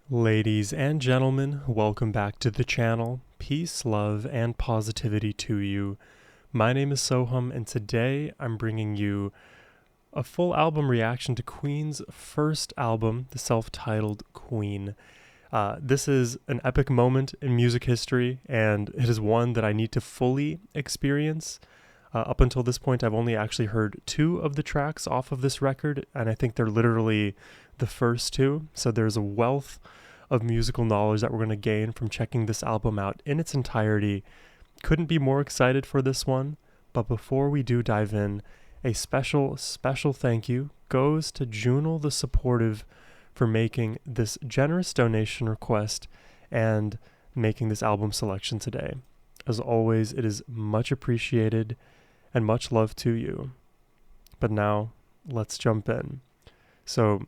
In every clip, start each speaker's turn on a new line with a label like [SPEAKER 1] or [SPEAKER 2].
[SPEAKER 1] Ladies and gentlemen, welcome back to the channel. Peace, love, and positivity to you. My name is Sohum, and today I'm bringing you a full album reaction to Queen's first album, the self-titled Queen. This is an epic moment in music history, and it is one that I need to fully experience. Up until this point, I've only actually heard 2 of the tracks off of this record, and I think they're literally the first 2. So there's a wealth of musical knowledge that we're going to gain from checking this album out in its entirety. Couldn't be more excited for this one. But before we do dive in, a special thank you goes to Junal the Supportive for making this generous donation request and making this album selection today. As always, it is much appreciated and much love to you. But now, let's jump in. So,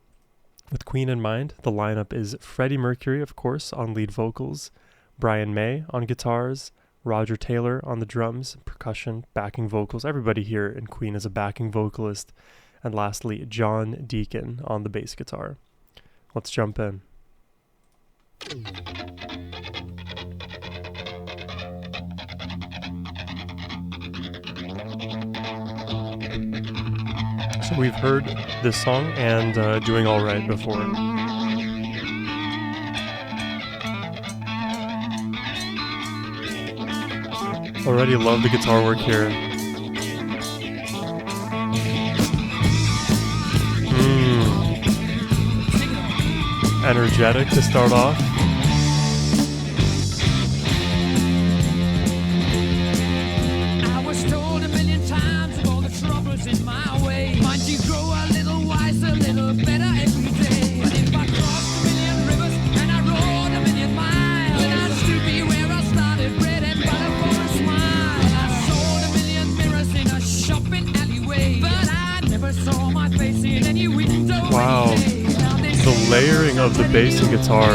[SPEAKER 1] with Queen in mind, the lineup is Freddie Mercury, of course, on lead vocals, Brian May on guitars, Roger Taylor on the drums, percussion, backing vocals. Everybody here in Queen is a backing vocalist. And lastly, John Deacon on the bass guitar. Let's jump in. So we've heard this song and Doing All Right before. Already love the guitar work here. Energetic to start off.
[SPEAKER 2] I was told a million times of all the troubles in my way. Mind you grow a little wiser, a little better every day. But if I crossed a million rivers and I rode a million miles, then I'd still be where I started, bread and butter for a smile. I sold a million mirrors in a shopping alleyway, but I never saw my face in any window.
[SPEAKER 1] Wow. The layering of the bass and guitar.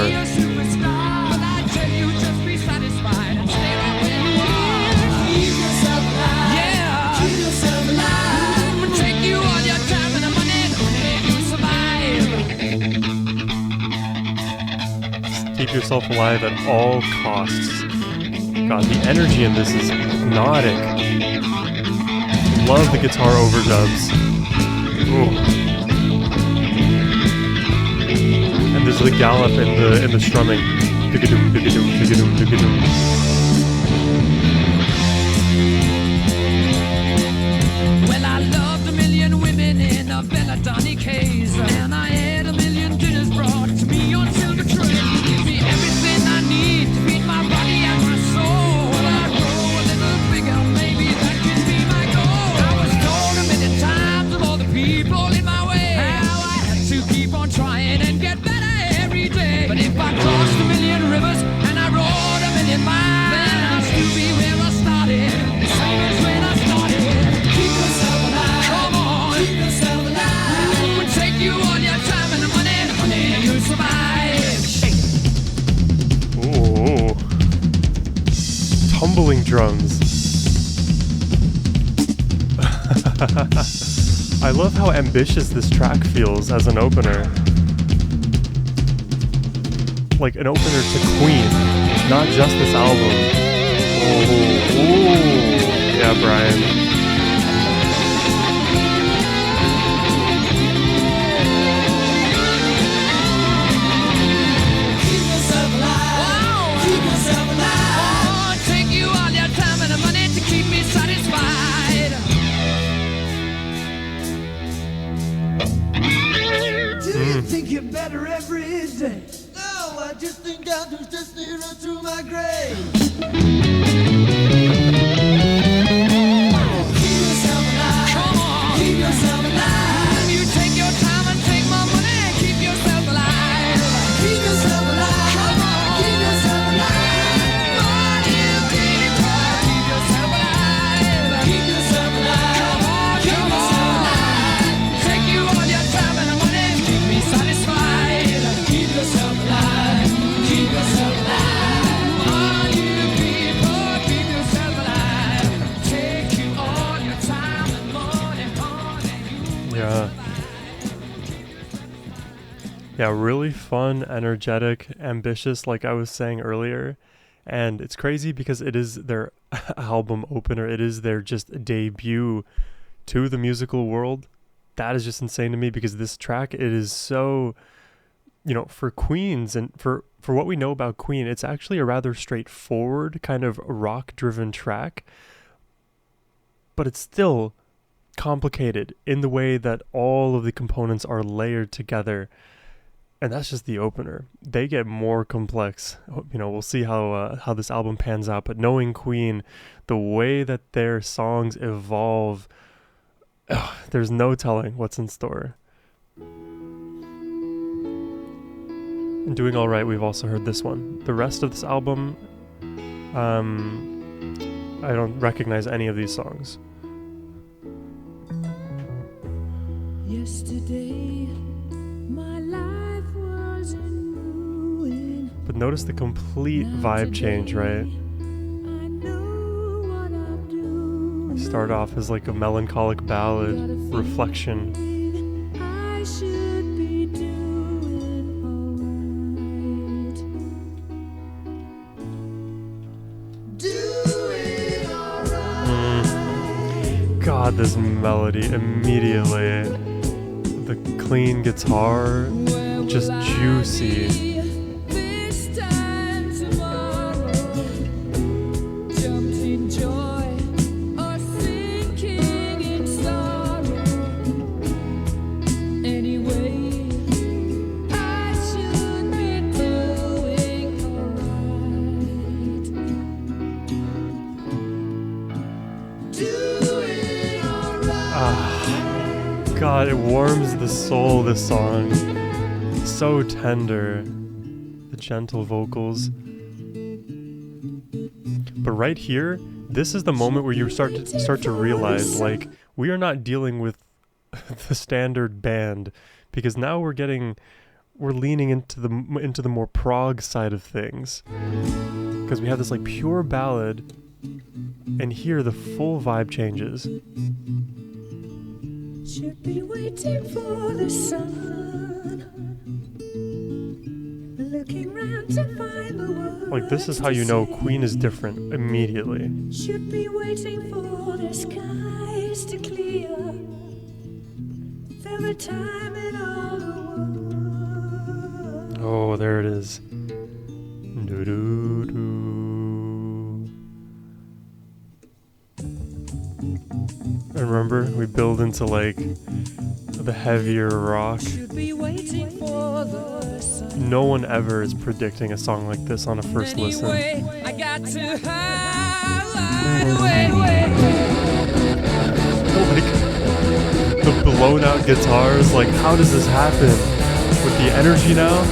[SPEAKER 1] Keep yourself alive at all costs. God, the energy in this is hypnotic. Love the guitar overdubs. Ooh. And there's the gallop in the strumming. Digadoom, digadoom, digadoom, digadoom.
[SPEAKER 2] Well, I loved a million women in a belladonna case, and I had a million dinners brought to me on silver trays. Give me everything I need to feed my body and my soul. Well, I grow a little bigger, maybe that can be my goal. I was told a million times of all the people in my way how I had to keep on trying and get better. But if I crossed a million rivers and I rode a million miles, then I'd still be where I started, the same as when I started. Keep yourself alive. Come on. Keep yourself alive. It would take you all your time and the money, you survive.
[SPEAKER 1] Ooh. Tumbling drums. I love how ambitious this track feels as an opener. Like an opener to Queen, not just this album. Ooh. Yeah, Brian.
[SPEAKER 2] Keep yourself alive. Wow. Keep yourself alive. Oh, take you all your time and the money to keep me satisfied.
[SPEAKER 3] Do you think you're better every day? I just think I'll just steer her to my grave. Keep yourself alive.
[SPEAKER 2] Come on.
[SPEAKER 3] Keep yourself alive.
[SPEAKER 2] You take your time and take my money. Keep yourself alive.
[SPEAKER 3] Keep yourself alive.
[SPEAKER 2] Come on.
[SPEAKER 3] Keep yourself alive.
[SPEAKER 2] Money, people. Keep yourself alive.
[SPEAKER 3] Keep yourself alive.
[SPEAKER 2] Come on,
[SPEAKER 3] Keep
[SPEAKER 2] come
[SPEAKER 3] yourself
[SPEAKER 2] on.
[SPEAKER 3] alive.
[SPEAKER 2] Take you all your time and the money. Keep me satisfied.
[SPEAKER 3] Keep yourself alive. Keep yourself alive.
[SPEAKER 2] Money, people.
[SPEAKER 1] Yeah, really fun, energetic, ambitious, like I was saying earlier. And it's crazy because it is their album opener. It is their just debut to the musical world. That is just insane to me because this track, it is so, for Queens and for what we know about Queen, it's actually a rather straightforward kind of rock driven track, but it's still complicated in the way that all of the components are layered together. And that's just the opener. They get more complex. We'll see how this album pans out. But knowing Queen, the way that their songs evolve, there's no telling what's in store. And Doing All Right, we've also heard this one. The rest of this album, I don't recognize any of these songs.
[SPEAKER 3] Yesterday, my life was in ruin.
[SPEAKER 1] But notice the complete vibe change, right?
[SPEAKER 3] I know what I'm doing.
[SPEAKER 1] Start off as like a melancholic ballad, reflection.
[SPEAKER 3] I should be doing alright. Doing alright.
[SPEAKER 1] God, this melody immediately. The clean guitar, just juicy.
[SPEAKER 3] This time tomorrow, jumped in joy or sinking in sorrow. Anyway, I should be doing alright. Doing alright.
[SPEAKER 1] God, it warms the soul, this song. So tender. The gentle vocals. But right here, this is the moment where you start to realize, like, we are not dealing with the standard band, because now we're leaning into the more prog side of things. Because we have this like pure ballad, and here the full vibe changes.
[SPEAKER 3] Should be waiting for the sun, looking round to find the world.
[SPEAKER 1] Like, this is how you know Queen is different immediately.
[SPEAKER 3] Should be waiting for the skies to clear. There were time in all the world.
[SPEAKER 1] Oh, there it is. Do-do-do. And remember, we build into like the heavier rock.
[SPEAKER 3] Should be waiting for the sun.
[SPEAKER 1] No one ever is predicting a song like this on a first listen.
[SPEAKER 3] Anyway, I got to highlight away.
[SPEAKER 1] Like, the blown out guitars, like, how does this happen? With the energy now?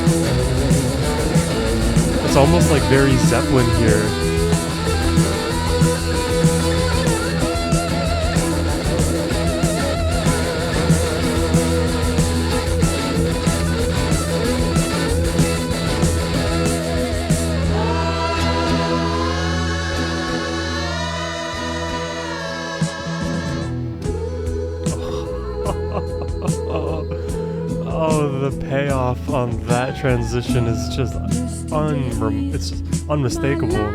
[SPEAKER 1] It's almost like very Zeppelin here. Oh, the payoff on that transition is just it's just unmistakable.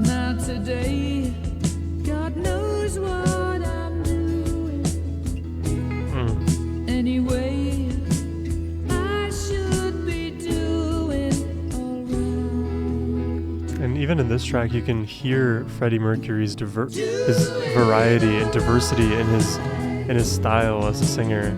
[SPEAKER 3] Now today, God knows what I'm doing. Anyway, I should be doing alright.
[SPEAKER 1] And even in this track, you can hear Freddie Mercury's his variety and diversity in his style as a singer.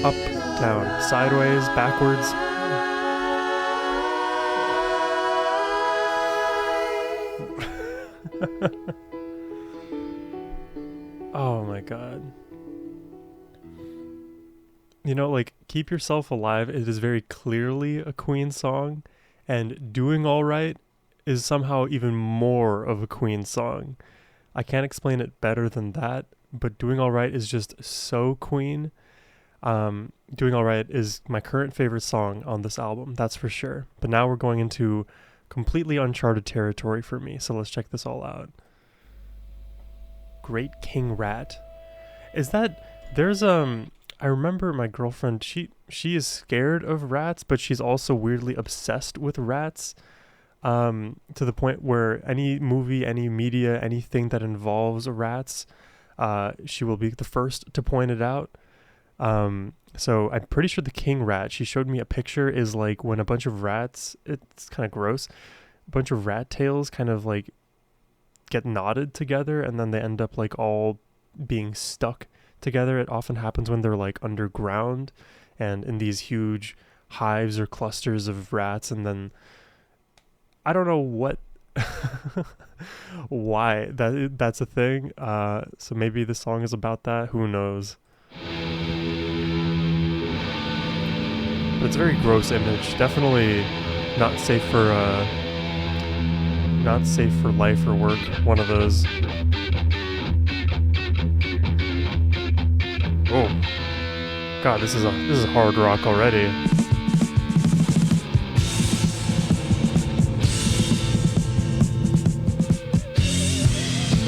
[SPEAKER 1] Up, down, sideways, backwards. Oh my god. You know, like, Keep Yourself Alive, it is very clearly a Queen song, and Doing Alright is somehow even more of a Queen song. I can't explain it better than that, but Doing Alright is just so Queen. Doing Alright is my current favorite song on this album, that's for sure. But now we're going into completely uncharted territory for me, so let's check this all out. Great King Rat. Is that, there's I remember my girlfriend, she is scared of rats, but she's also weirdly obsessed with rats, to the point where any movie, any media, anything that involves rats, she will be the first to point it out. So I'm pretty sure the king rat, she showed me a picture, is like when a bunch of rats, it's kind of gross, a bunch of rat tails kind of like get knotted together and then they end up like all being stuck together. It often happens when they're like underground and in these huge hives or clusters of rats, and then I don't know what why that's a thing. So maybe the song is about that, who knows. But it's a very gross image, definitely not safe for life or work, one of those. Oh, God, this is hard rock already.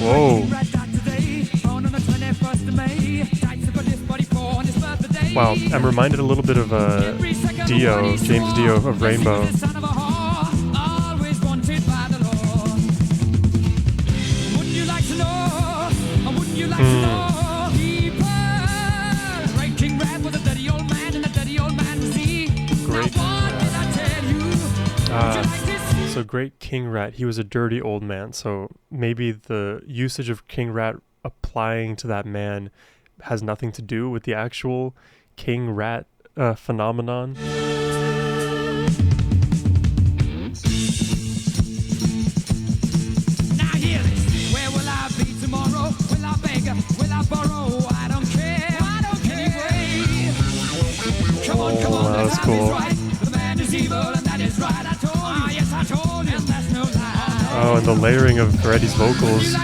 [SPEAKER 1] Whoa. Wow, I'm reminded a little bit of Dio, James Dio of Rainbow. So Great King Rat, he was a dirty old man, so maybe the usage of King Rat applying to that man has nothing to do with the actual King Rat phenomenon.
[SPEAKER 2] Now hear this. Where will I be tomorrow? Will I beg? Will I borrow? I don't care. I don't care. Anyway. Come on,
[SPEAKER 1] that was cool.
[SPEAKER 2] right. The man is evil and that is right. I told you. Yes, I told you. And that's no lie.
[SPEAKER 1] Oh, and the layering of Freddie's vocals.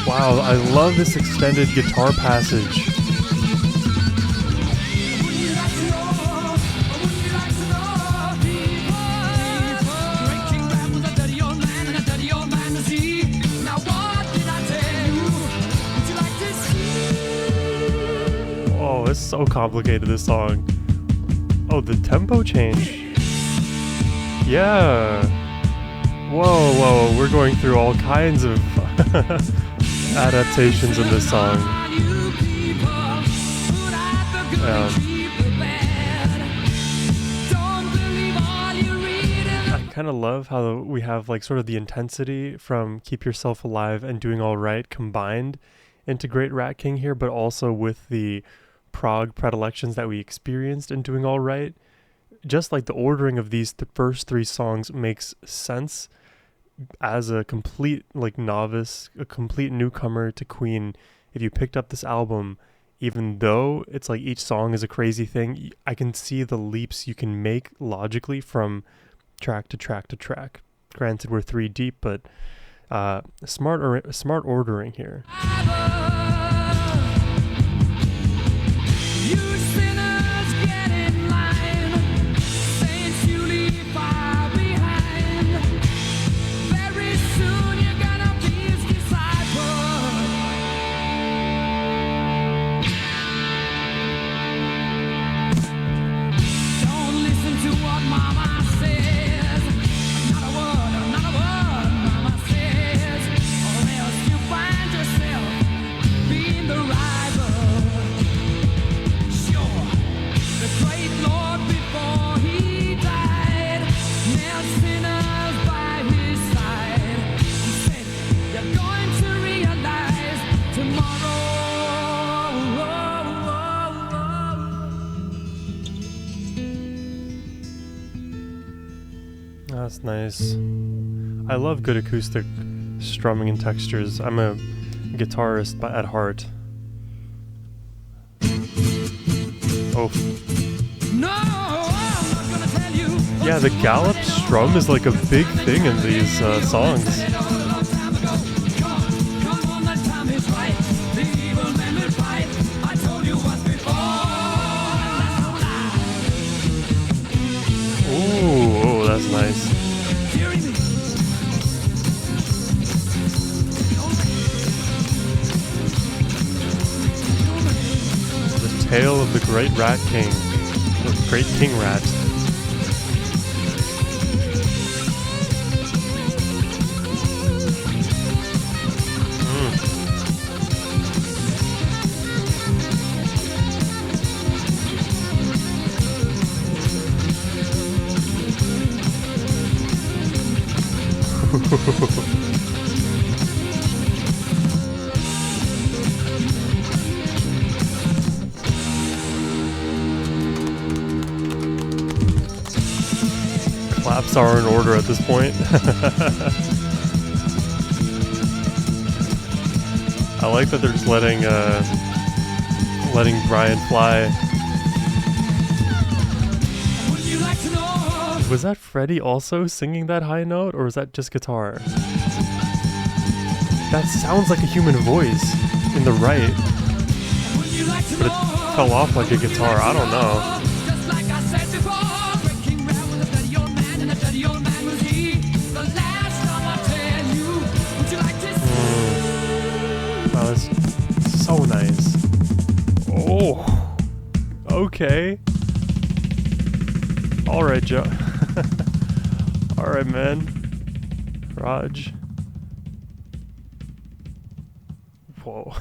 [SPEAKER 1] Wow, I love this extended guitar passage. Oh, it's so complicated, this song. Oh, the tempo change. Yeah. Whoa, we're going through all kinds of adaptations in this song. I kind of love how we have like sort of the intensity from Keep Yourself Alive and Doing All Right combined into Great Rat King here, but also with the prog predilections that we experienced in Doing All Right. Just like the ordering of these first three songs makes sense as a complete like novice, a complete newcomer to Queen. If you picked up this album, even though it's like each song is a crazy thing, I can see the leaps you can make logically from track to track to track. Granted, we're three deep, but smart ordering here.
[SPEAKER 2] You sinners get in line.
[SPEAKER 1] That's nice. I love good acoustic strumming and textures. I'm a guitarist at heart. Oh.
[SPEAKER 2] No, I'm not gonna tell you.
[SPEAKER 1] Yeah, the gallop strum is like a big thing in these songs. Ooh, oh, that's nice. The tale of the great rat king, the great king rat. Claps are in order at this point. I like that they're just letting Brian fly. Was that Freddie also singing that high note, or was that just guitar? That sounds like a human voice in the right, but it fell off like a guitar. I don't know. Wow, that's so nice. Oh, okay. All right, Joe. All right, man. Raj. Whoa,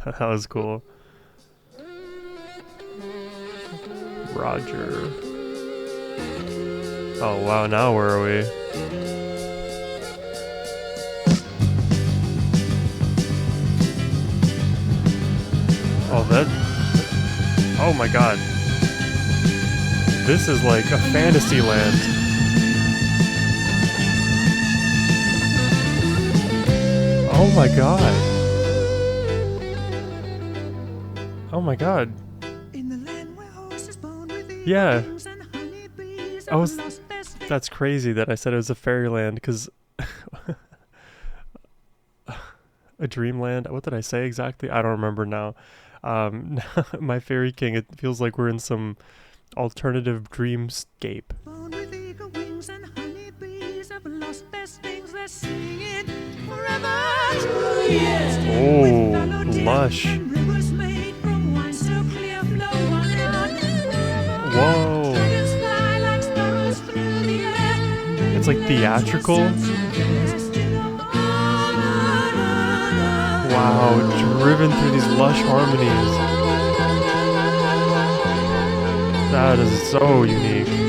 [SPEAKER 1] that was cool. Roger. Oh wow, now where are we? Oh, that. Oh my god. This is like a fantasy land. Oh my god. Oh my god. Yeah. That's crazy that I said it was a fairyland, because a dreamland. What did I say exactly? I don't remember now. My fairy king, it feels like we're in some alternative dreamscape. Oh, lush. Whoa. It's like theatrical. Wow, driven through these lush harmonies. That is so unique.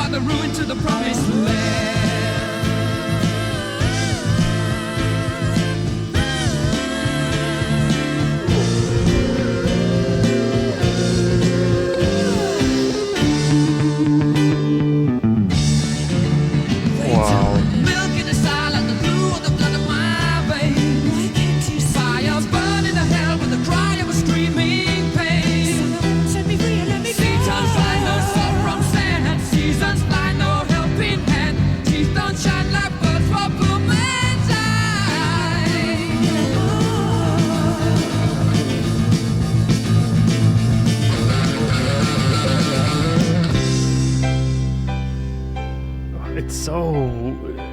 [SPEAKER 2] The ruin to the promised land.
[SPEAKER 1] Wow.
[SPEAKER 2] Milk in the silence, the blue of the blood of my veins. Fire burning the hell with the cry of a screaming pain. Seasons fly no salt from sand. Seasons fly no helping hand. Teeth don't shine like birds for poor man's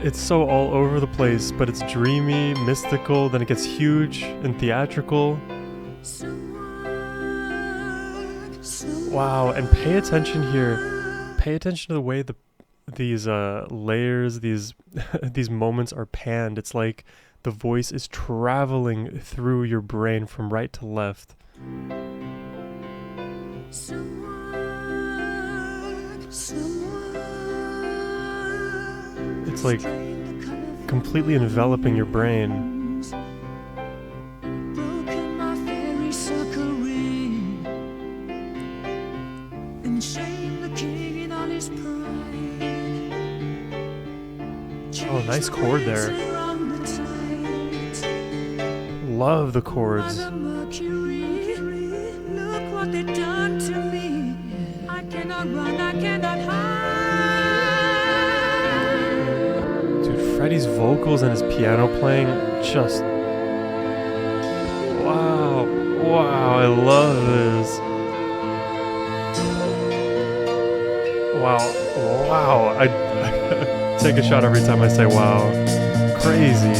[SPEAKER 1] It's so all over the place, but it's dreamy, mystical, then it gets huge and theatrical. Wow, and pay attention here. Pay attention to the way these layers, these these moments are panned. It's like the voice is traveling through your brain from right to left. It's like completely enveloping your brain. Oh, nice chord there. Love the chords.
[SPEAKER 3] Look what they done to me. I cannot run, I cannot hide.
[SPEAKER 1] Dude, Freddie's vocals and his piano playing, just wow, I love this. Wow, I take a shot every time I say wow. Crazy.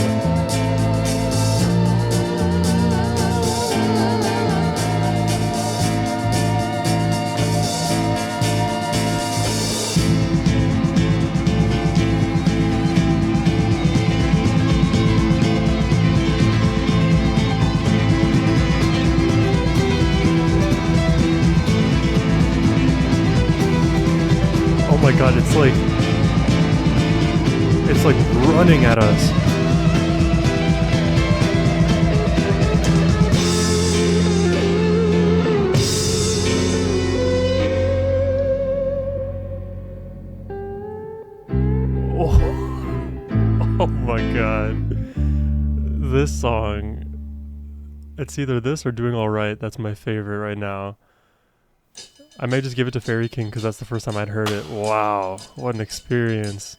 [SPEAKER 1] Oh my god, it's like running at us. Oh my god. This song, it's either this or Doing Alright. That's my favorite right now. I may just give it to Fairy King because that's the first time I'd heard it. Wow, what an experience.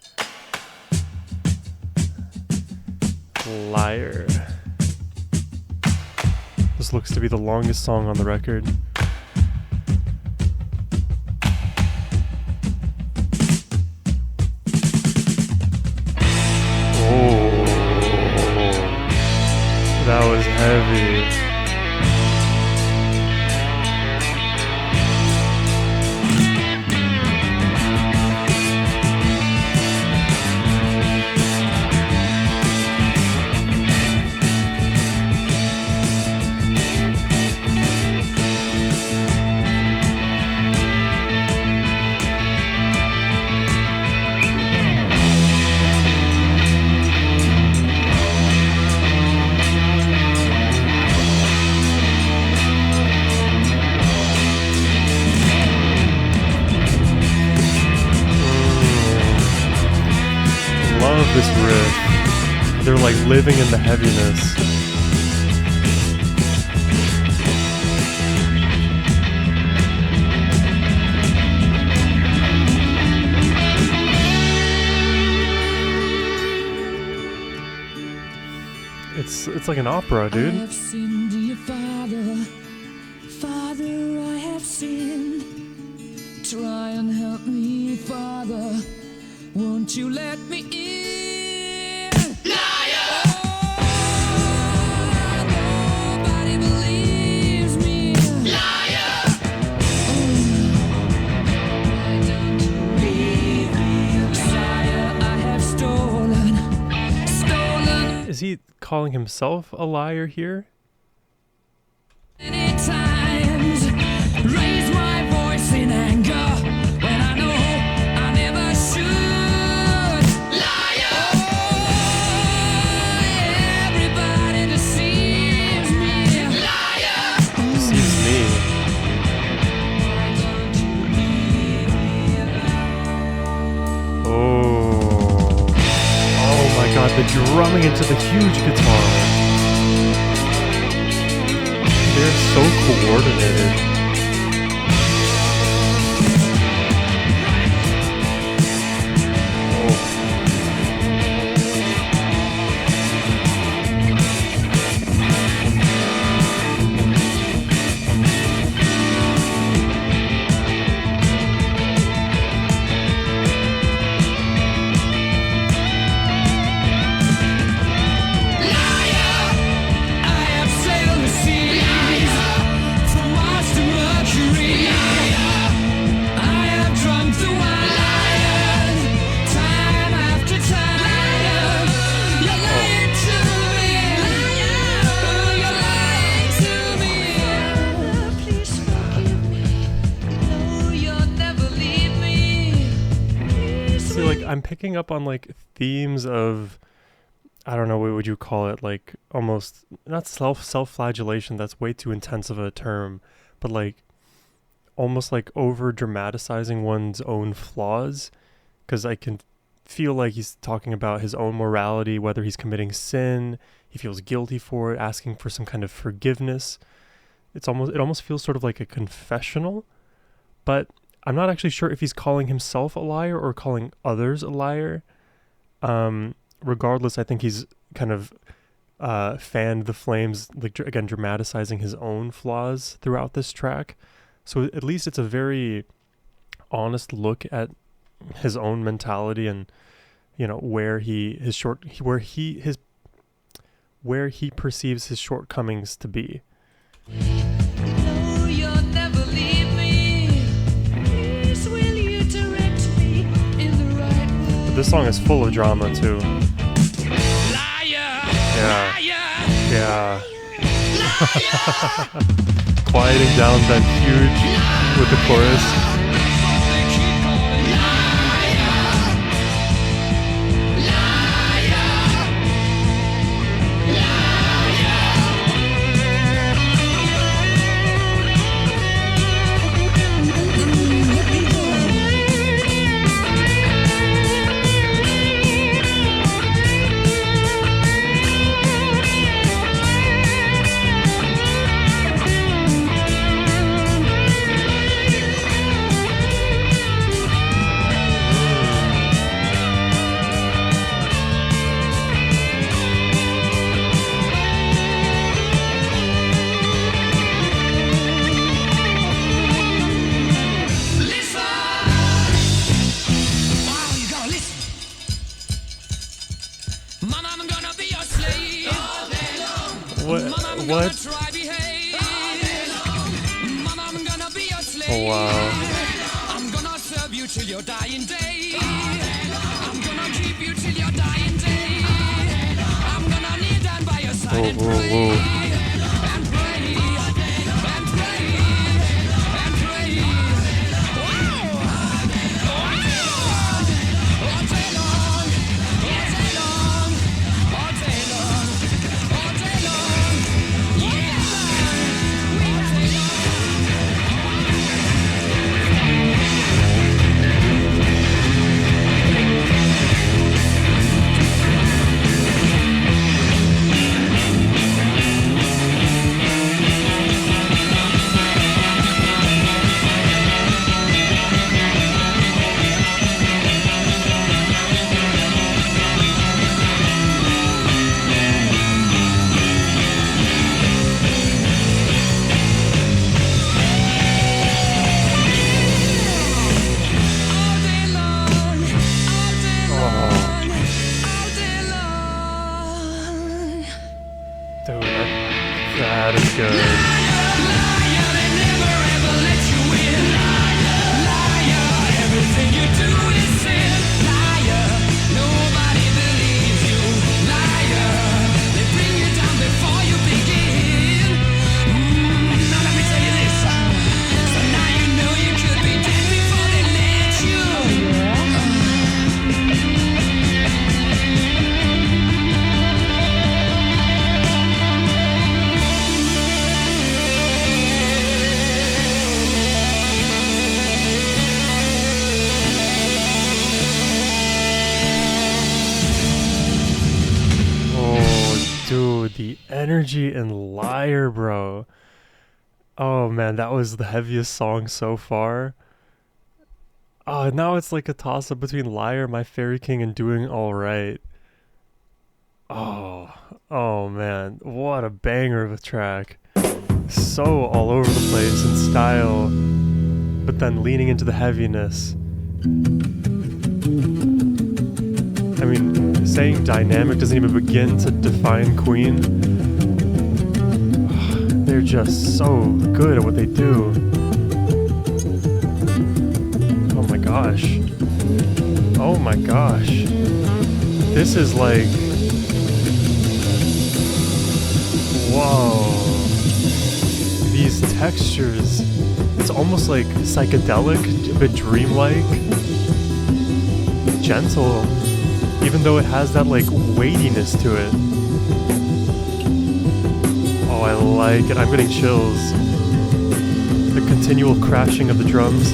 [SPEAKER 1] Liar. This looks to be the longest song on the record. Oh, that was heavy. Love this riff. They're like living in the heaviness. It's like an opera, dude.
[SPEAKER 2] I have sinned, dear Father, Father, I have sinned. Try and help me, Father. Won't you let me in? Liar! Oh, nobody believes me. Liar! Why don't you leave me? Liar, I have stolen.
[SPEAKER 1] Is he calling himself a liar here?
[SPEAKER 2] Many times, raise my voice in anger when I know I never should. Liar! Oh, everybody deceives me. Liar!
[SPEAKER 1] Deceives me.
[SPEAKER 2] Why don't you leave me alone?
[SPEAKER 1] Oh my god, the drumming into the huge guitar. They're so coordinated.
[SPEAKER 2] Liar! I have sailed the seas from Mars to
[SPEAKER 1] picking up on like themes of, I don't know, what would you call it? Like almost not self-flagellation. That's way too intense of a term, but like almost like over dramatizing one's own flaws. Because I can feel like he's talking about his own morality, whether he's committing sin, he feels guilty for it, asking for some kind of forgiveness. It almost feels sort of like a confessional, but I'm not actually sure if he's calling himself a liar or calling others a liar. Regardless, I think he's kind of fanned the flames, like again, dramatizing his own flaws throughout this track. So at least it's a very honest look at his own mentality and, you know, where he perceives his shortcomings to be.
[SPEAKER 3] No, you'll never leave me. Please, will you direct me in the right way?
[SPEAKER 1] But this song is full of drama too.
[SPEAKER 2] Liar,
[SPEAKER 1] Yeah.
[SPEAKER 2] liar,
[SPEAKER 1] Yeah. Quieting down that huge with the chorus.
[SPEAKER 2] they keep calling
[SPEAKER 1] What? Oh, wow.
[SPEAKER 2] I'm gonna serve you till your dying day. I'm gonna keep you till your dying day. I'm gonna kneel down by your side and pray. And pray. And pray. And pray. Wow! Wow! All day long. All day long. All day long. All day long. Yeah! All day long. All day long, all day long, all day long.
[SPEAKER 1] Dude, that is good.
[SPEAKER 2] Liar, they never ever let you in. Liar, everything you do is sin. Liar, nobody believes you. Liar, they bring you down before you begin. Now let me tell you this. So now you know you could be dead before they let you.
[SPEAKER 1] Oh, dude, the energy in Liar, bro. Oh, man, that was the heaviest song so far. Now it's like a toss-up between Liar, My Fairy King, and Doing All Right. Oh, man, what a banger of a track. So all over the place in style, but then leaning into the heaviness. I mean, saying dynamic doesn't even begin to define Queen. They're just so good at what they do. Oh my gosh. Oh my gosh. This is like... Whoa. These textures. It's almost like psychedelic, a bit dreamlike. gentle, even though it has that like weightiness to it. Oh, I like it. I'm getting chills. The continual crashing of the drums.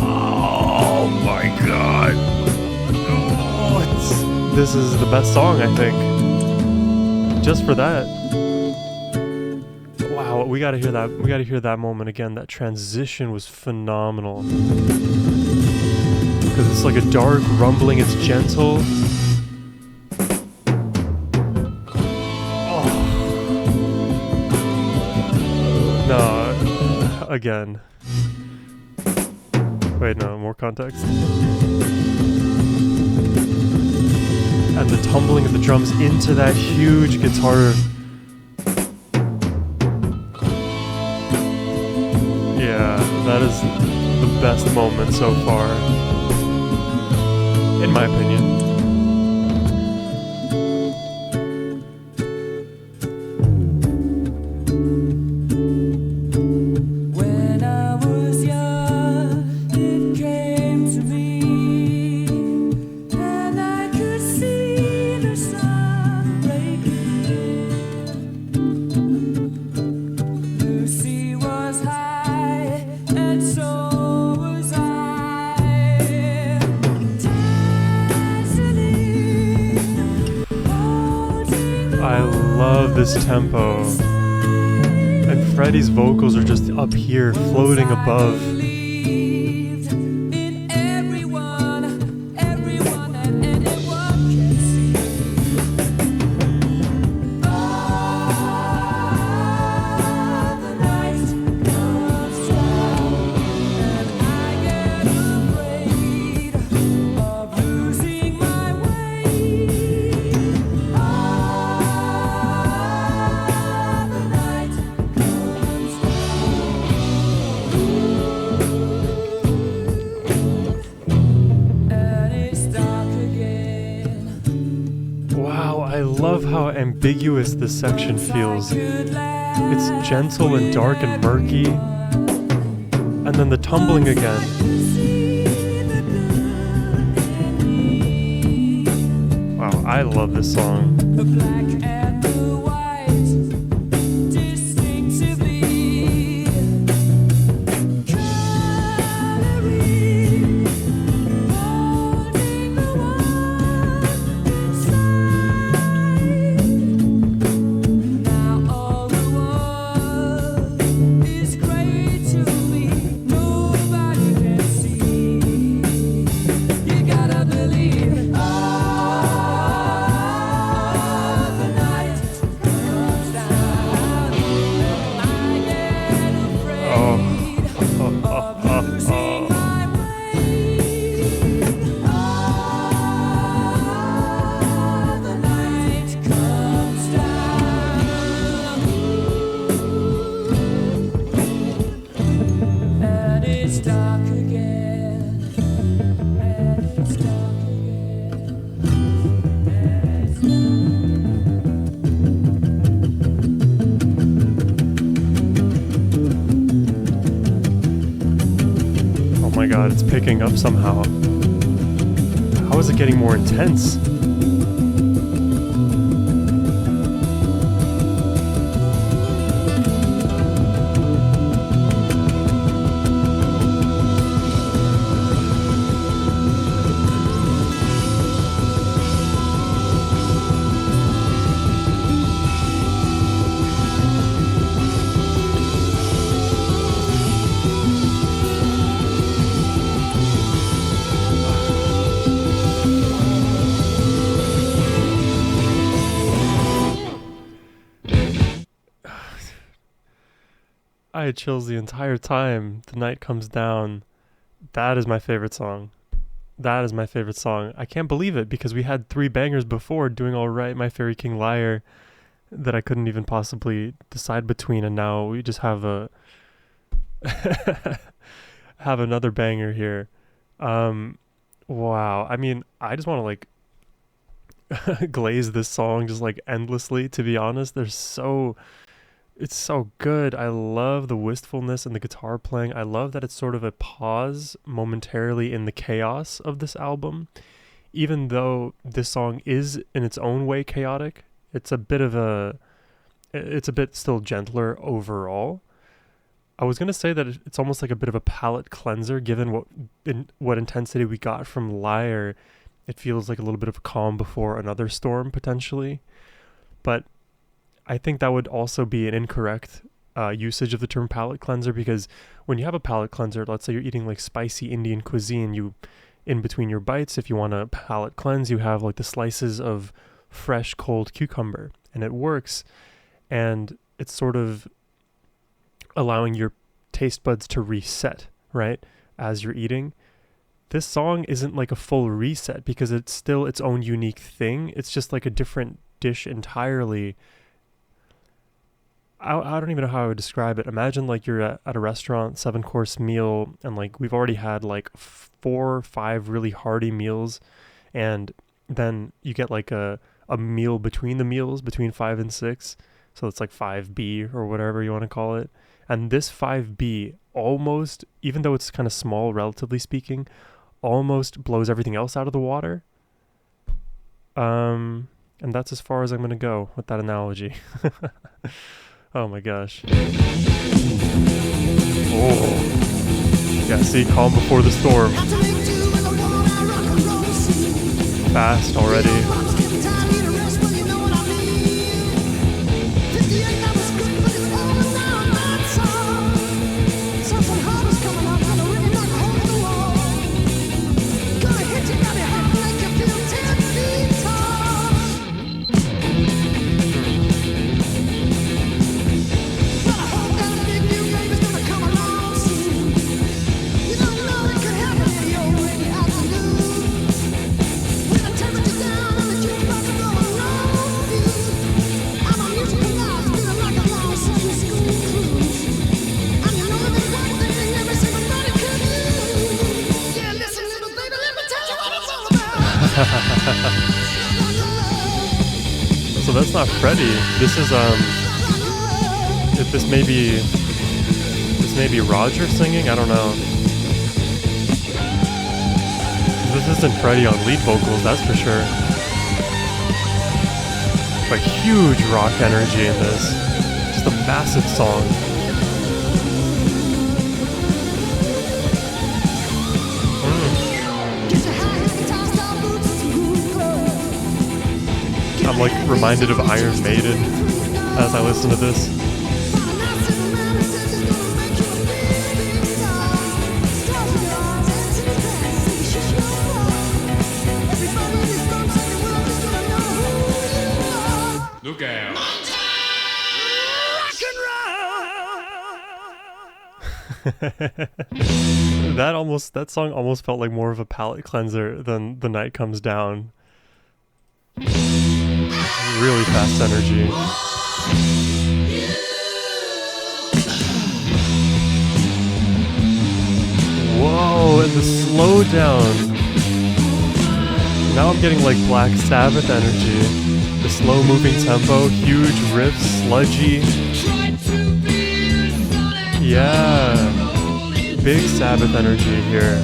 [SPEAKER 1] Oh my god. Oh, this is the best song, I think. Just for that. Wow, we gotta hear that. We gotta hear that moment again. That transition was phenomenal. Because it's like a dark rumbling, it's gentle. Oh. No, again. Wait, no, more context. And the tumbling of the drums into that huge guitar. Yeah, that is the best moment so far, in my opinion.
[SPEAKER 2] When I was young, it came to me, and I could see the sun breaking. Lucy was high, and so was I.
[SPEAKER 1] I love this tempo. And Freddie's vocals are just up here, floating above.
[SPEAKER 2] Believed in everyone and anyone can see. The night comes down, and I get afraid of losing my way. The night comes down, and it's dark again.
[SPEAKER 1] Wow, I love how ambiguous this section feels. It's gentle and dark and murky. And then the tumbling again. Wow, I love this song.
[SPEAKER 2] The black and the white, distinctively coloring, holding the one inside. Now all the world is gray to me. Nobody can see. You gotta believe. The night comes down, and I get afraid of losing my way. The night comes down, and it's dark again, and it's dark again, and it's
[SPEAKER 1] Oh my god, it's picking up somehow. How is it getting more intense? I had chills the entire time. The night comes down. That is my favorite song. That is my favorite song. I can't believe it because we had 3 bangers before, Doing All Right, My Fairy King Liar, that I couldn't even possibly decide between, and now we just have a have another banger here. Wow. I mean, I just want to like glaze this song just like endlessly, to be honest. There's so It's so good. I love the wistfulness and the guitar playing. I love that it's sort of a pause momentarily in the chaos of this album. Even though this song is in its own way chaotic, it's a bit of a it's a bit still gentler overall. I was gonna say that it's almost like a bit of a palate cleanser, given what intensity we got from Liar. It feels like a little bit of a calm before another storm potentially, but I think that would also be an incorrect usage of the term palate cleanser, because when you have a palate cleanser, let's say you're eating like spicy Indian cuisine, you in between your bites, if you want to palate cleanse, you have like the slices of fresh cold cucumber, and it works, and it's sort of allowing your taste buds to reset, right, as you're eating. This song isn't like a full reset because it's still its own unique thing. It's just like a different dish entirely. I don't even know how I would describe it. Imagine like you're at a restaurant, 7-course meal, and like we've already had like 4 or 5 really hearty meals, and then you get like a meal between the meals, between 5 and 6. So it's like 5B or whatever you want to call it. And this 5B almost, even though it's kind of small, relatively speaking, almost blows everything else out of the water. And that's as far as I'm going to go with that analogy. Oh my gosh. Oh. Yeah, see, calm before the storm. Fast already. So that's not Freddie. This is this may be Roger singing. I don't know. This isn't Freddie on lead vocals, that's for sure. But huge rock energy in this. Just a massive song. I'm like reminded of Iron Maiden as I listen to this.
[SPEAKER 2] Look out.
[SPEAKER 1] That song almost felt like more of a palate cleanser than The Night Comes Down. Really fast energy. Whoa, and the slowdown. Now I'm getting like Black Sabbath energy. The slow moving tempo, huge riffs, sludgy. Yeah, big Sabbath energy here.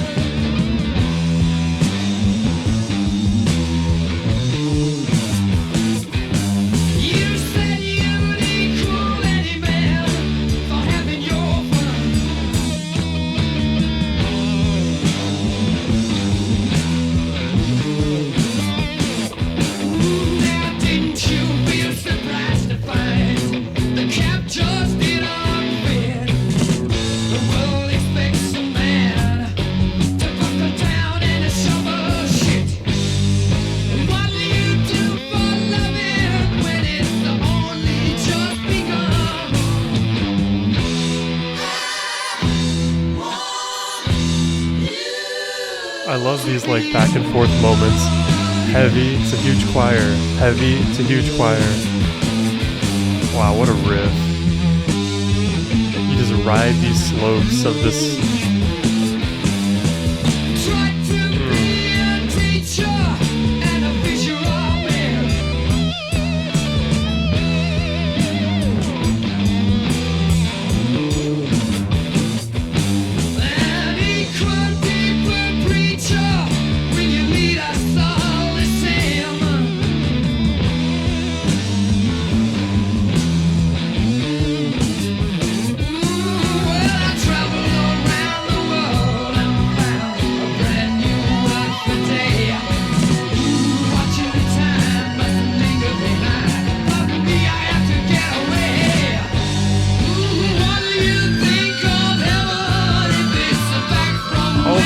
[SPEAKER 1] I love these like back and forth moments. Heavy, it's a huge choir. Heavy, it's a huge choir. Wow, what a riff. You just ride these slopes of this.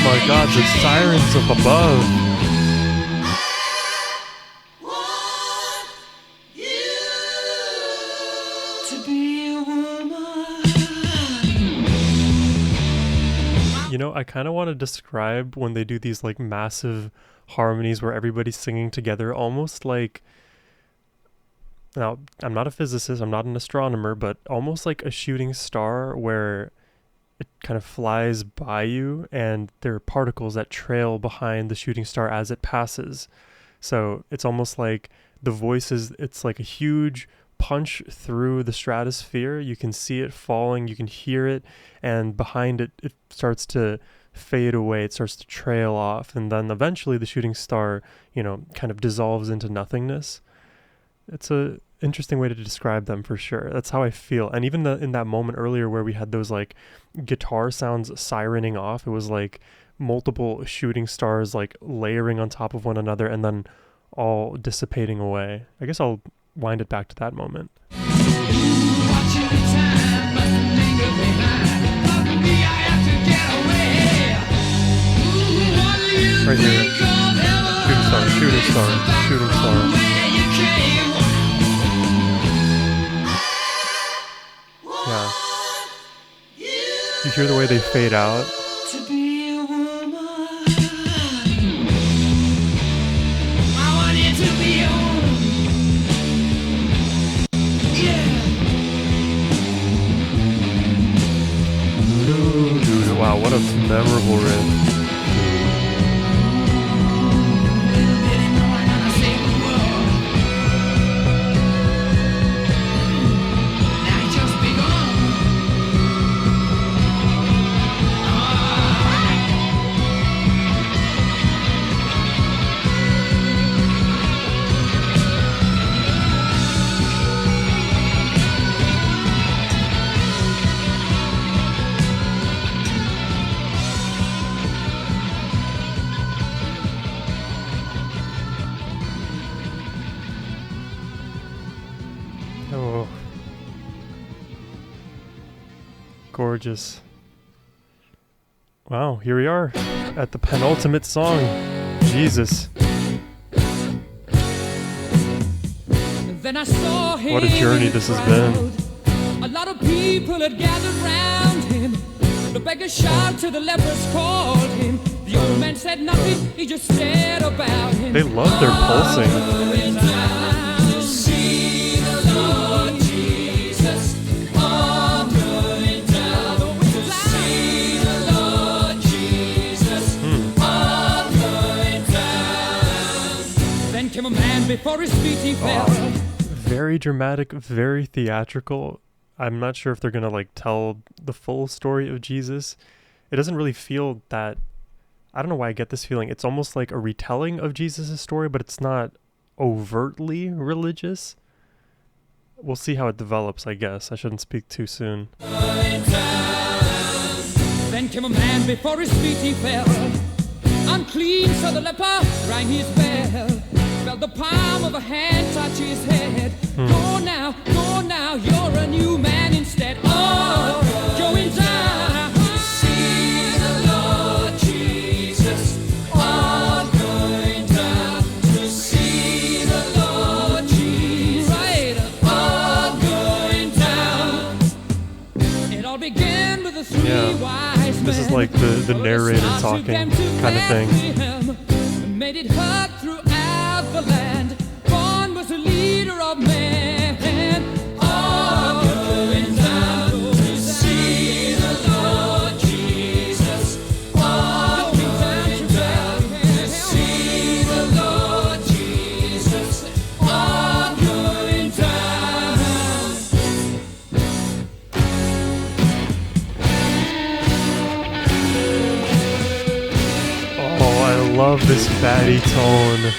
[SPEAKER 1] my god, the sirens up above. You know, I kind of want to describe when they do these like massive harmonies where everybody's singing together, almost like, now, I'm not a physicist, I'm not an astronomer, but almost like a shooting star where it kind of flies by you and there are particles that trail behind the shooting star as it passes. So it's almost like the voices, it's like a huge punch through the stratosphere. You can see it falling, you can hear it, and behind it, it starts to fade away, it starts to trail off, and then eventually the shooting star, you know, kind of dissolves into nothingness. It's a interesting way to describe them for sure. That's how I feel. And even in that moment earlier where we had those like guitar sounds sirening off, it was like multiple shooting stars like layering on top of one another and then all dissipating away. I guess I'll wind it back to that moment. Right here. Shooting star, shooting star, shooting star. Yeah. You hear the way they fade out? Dude, wow, what a memorable riff. Oh, gorgeous. Wow, here we are at the penultimate song. Jesus.
[SPEAKER 2] Then I saw him.
[SPEAKER 1] What a journey this has been.
[SPEAKER 2] A lot of people had gathered round him. The beggar shouted to the lepers, called him. The old man said nothing, he just stared about him.
[SPEAKER 1] They love their pulsing.
[SPEAKER 2] Came a man before his feet he fell.
[SPEAKER 1] Very dramatic, very theatrical. I'm not sure if they're gonna like tell the full story of Jesus. It doesn't really feel that, I don't know why I get this feeling. It's almost like a retelling of Jesus' story, but it's not overtly religious. We'll see how it develops, I guess. I shouldn't speak too soon.
[SPEAKER 2] Then came a man before his feet he fell. Unclean, so the leper rang his bell. Felt the palm of a hand touch his head. Go now, you're a new man instead. Oh, going down to see the Lord Jesus. Oh, going down to see the Lord Jesus. Right, oh, going down. It all began with the three wise men.
[SPEAKER 1] This is like the narrator talking kind of thing.
[SPEAKER 2] Made it heard throughout the land. Born was the leader of men. All going down to see the Lord Jesus. All going down to see the Lord Jesus. All going down.
[SPEAKER 1] Oh, I love this fatty tone.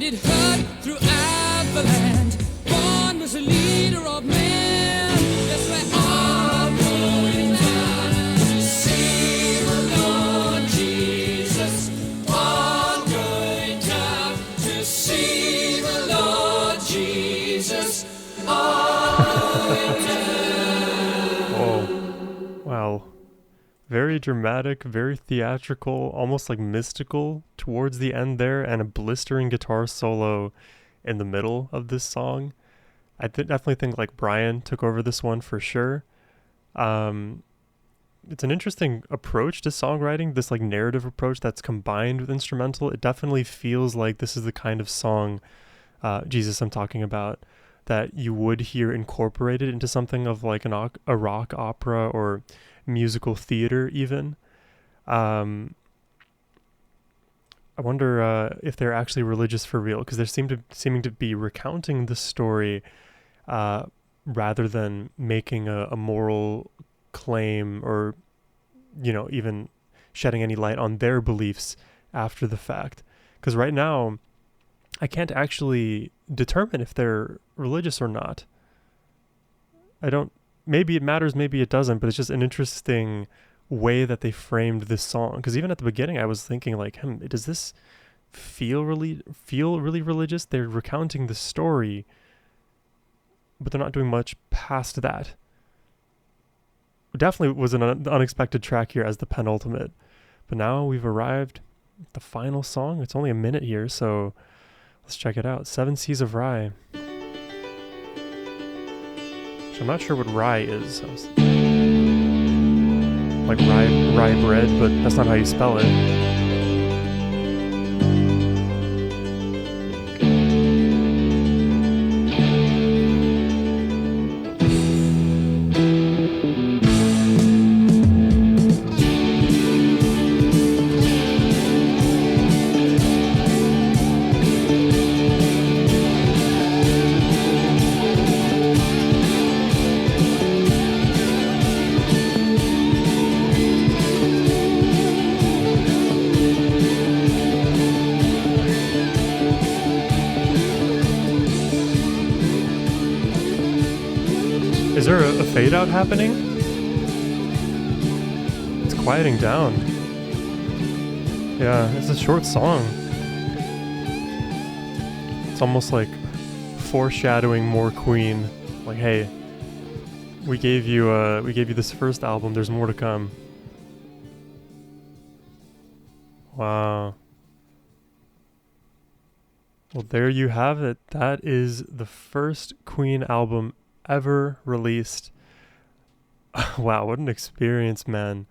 [SPEAKER 2] made it heard throughout the land. Born was a leader of men. Yes, we're all going down to see the Lord Jesus. All going down to see the Lord Jesus. All going down.
[SPEAKER 1] Oh, wow. Very dramatic, very theatrical, almost like mystical towards the end there, and a blistering guitar solo in the middle of this song. I definitely think like Brian took over this one for sure. It's an interesting approach to songwriting, this like narrative approach that's combined with instrumental. It definitely feels like this is the kind of song, Jesus I'm talking about, that you would hear incorporated into something of like a rock opera or musical theater even. I wonder if they're actually religious for real, because they're seeming to be recounting the story rather than making a moral claim or, you know, even shedding any light on their beliefs after the fact. Because right now, I can't actually determine if they're religious or not. Maybe it matters, maybe it doesn't, but it's just an interesting way that they framed this song. Because even at the beginning, I was thinking like, does this feel really religious? They're recounting the story, but they're not doing much past that. Definitely was an unexpected track here as the penultimate. But now we've arrived at the final song. It's only a minute here, so let's check it out. 7 Seas of Rye. I'm not sure what rye is. Like rye bread, but that's not how you spell it. Is there a fade out happening? It's quieting down. Yeah, it's a short song. It's almost like foreshadowing more Queen. Like, hey, we gave you this first album, there's more to come. Wow. Well, there you have it. That is the first Queen album ever released. Wow, what an experience, man.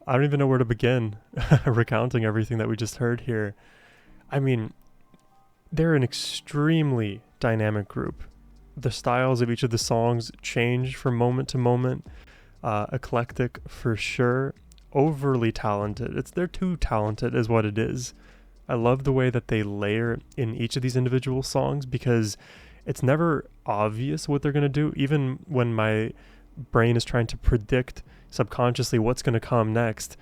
[SPEAKER 1] I don't even know where to begin recounting everything that we just heard here. I mean, they're an extremely dynamic group. The styles of each of the songs change from moment to moment. Eclectic for sure. Overly talented. They're too talented is what it is. I love the way that they layer in each of these individual songs, because it's never obvious what they're going to do. Even when my brain is trying to predict subconsciously what's going to come next,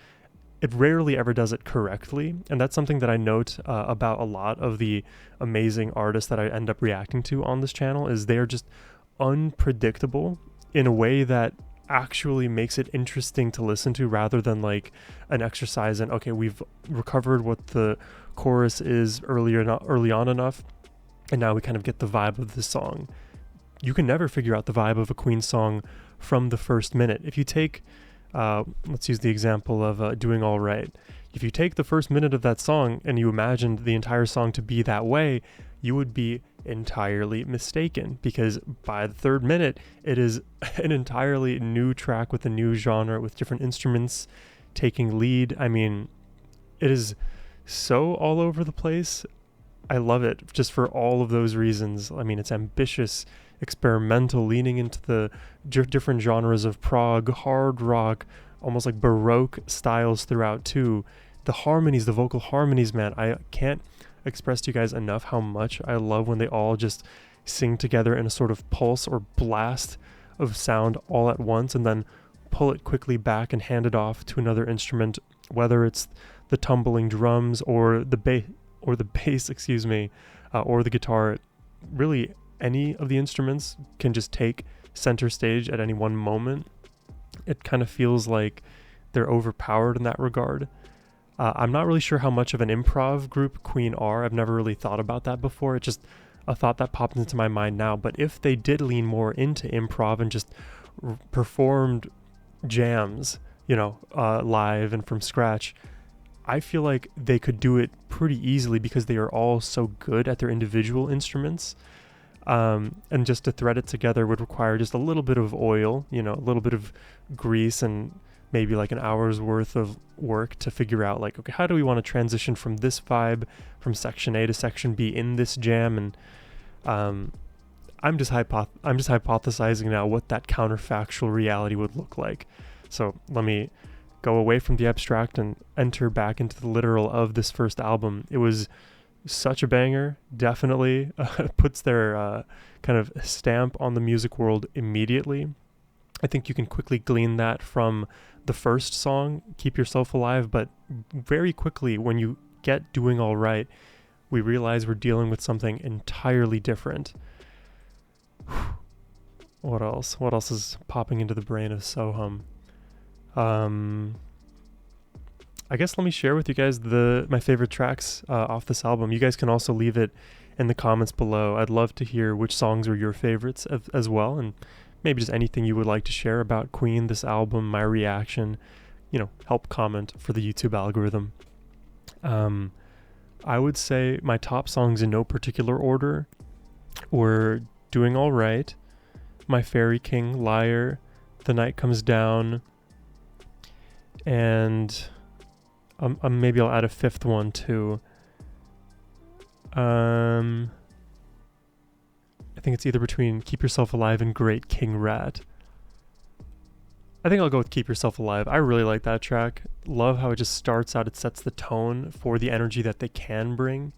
[SPEAKER 1] it rarely ever does it correctly. And that's something that I note about a lot of the amazing artists that I end up reacting to on this channel, is they're just unpredictable in a way that actually makes it interesting to listen to, rather than like an exercise in, okay, we've recovered what the chorus is early on enough, and now we kind of get the vibe of the song. You can never figure out the vibe of a Queen song from the first minute. If you take, let's use the example of Doing All Right. If you take the first minute of that song and you imagined the entire song to be that way, you would be entirely mistaken, because by the third minute, it is an entirely new track with a new genre, with different instruments taking lead. I mean, it is so all over the place. I love it just for all of those reasons. I mean, it's ambitious, experimental, leaning into the different genres of prog, hard rock, almost like Baroque styles throughout too. The harmonies, the vocal harmonies, man, I can't express to you guys enough how much I love when they all just sing together in a sort of pulse or blast of sound all at once, and then pull it quickly back and hand it off to another instrument, whether it's the tumbling drums or the or the bass, excuse me, or the guitar, really any of the instruments can just take center stage at any one moment. It kind of feels like they're overpowered in that regard. I'm not really sure how much of an improv group Queen are. I've never really thought about that before. It's just a thought that popped into my mind now. But if they did lean more into improv and just performed jams, live and from scratch, I feel like they could do it pretty easily because they are all so good at their individual instruments. And just to thread it together would require just a little bit of oil, a little bit of grease, and maybe like an hour's worth of work to figure out like, okay, how do we want to transition from this vibe from section A to section B in this jam? And I'm just hypothesizing now what that counterfactual reality would look like. So let me go away from the abstract and enter back into the literal of this first album. It was such a banger, definitely puts their kind of stamp on the music world immediately. I think you can quickly glean that from the first song, Keep Yourself Alive, but very quickly when you get Doing All Right, we realize we're dealing with something entirely different. What else? What else is popping into the brain of Sohum? I guess let me share with you guys my favorite tracks off this album. You guys can also leave it in the comments below. I'd love to hear which songs are your favorites as well, and maybe just anything you would like to share about Queen, this album, my reaction. Help comment for the YouTube algorithm. I would say my top songs in no particular order were Doing All Right, My Fairy King, Liar, The Night Comes Down, and maybe I'll add a fifth one too. I think it's either between Keep Yourself Alive and Great King Rat. I think I'll go with Keep Yourself Alive. I really like that track. Love how it just starts out. It sets the tone for the energy that they can bring.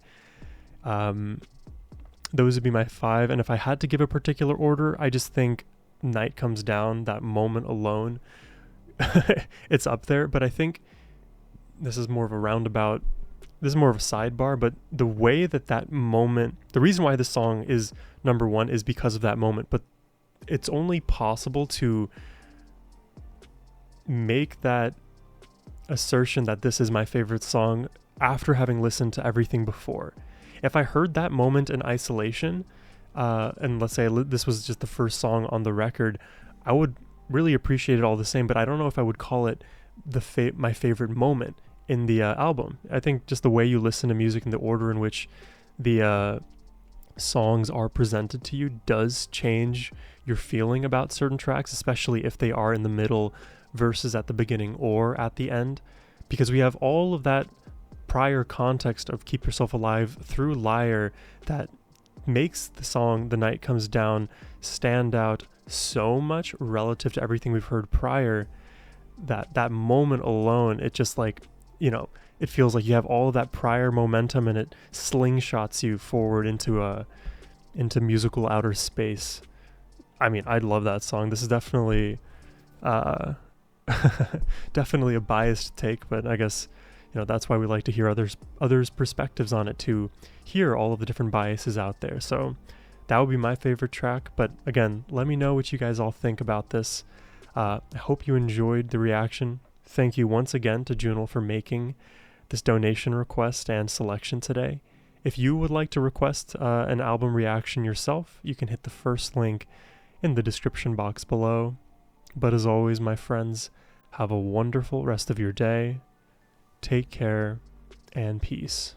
[SPEAKER 1] Those would be my 5. And if I had to give a particular order, I just think Night Comes Down, that moment alone, it's up there. But I think this is more of a roundabout. This is more of a sidebar, but the way that moment, the reason why this song is number 1 is because of that moment. But it's only possible to make that assertion that this is my favorite song after having listened to everything before. If I heard that moment in isolation, and let's say this was just the first song on the record, I would really appreciate it all the same, but I don't know if I would call it my favorite moment in the album. I think just the way you listen to music and the order in which the songs are presented to you does change your feeling about certain tracks, especially if they are in the middle versus at the beginning or at the end, because we have all of that prior context of Keep Yourself Alive through Liar that makes the song The Night Comes Down stand out so much relative to everything we've heard prior, that moment alone, it just like, it feels like you have all of that prior momentum and it slingshots you forward into musical outer space. I mean, I love that song. This is definitely definitely a biased take, but I guess that's why we like to hear others' perspectives on it, to hear all of the different biases out there. So that would be my favorite track. But again, let me know what you guys all think about this. I hope you enjoyed the reaction. Thank you once again to Junal for making this donation request and selection today. If you would like to request an album reaction yourself, you can hit the first link in the description box below. But as always, my friends, have a wonderful rest of your day. Take care and peace.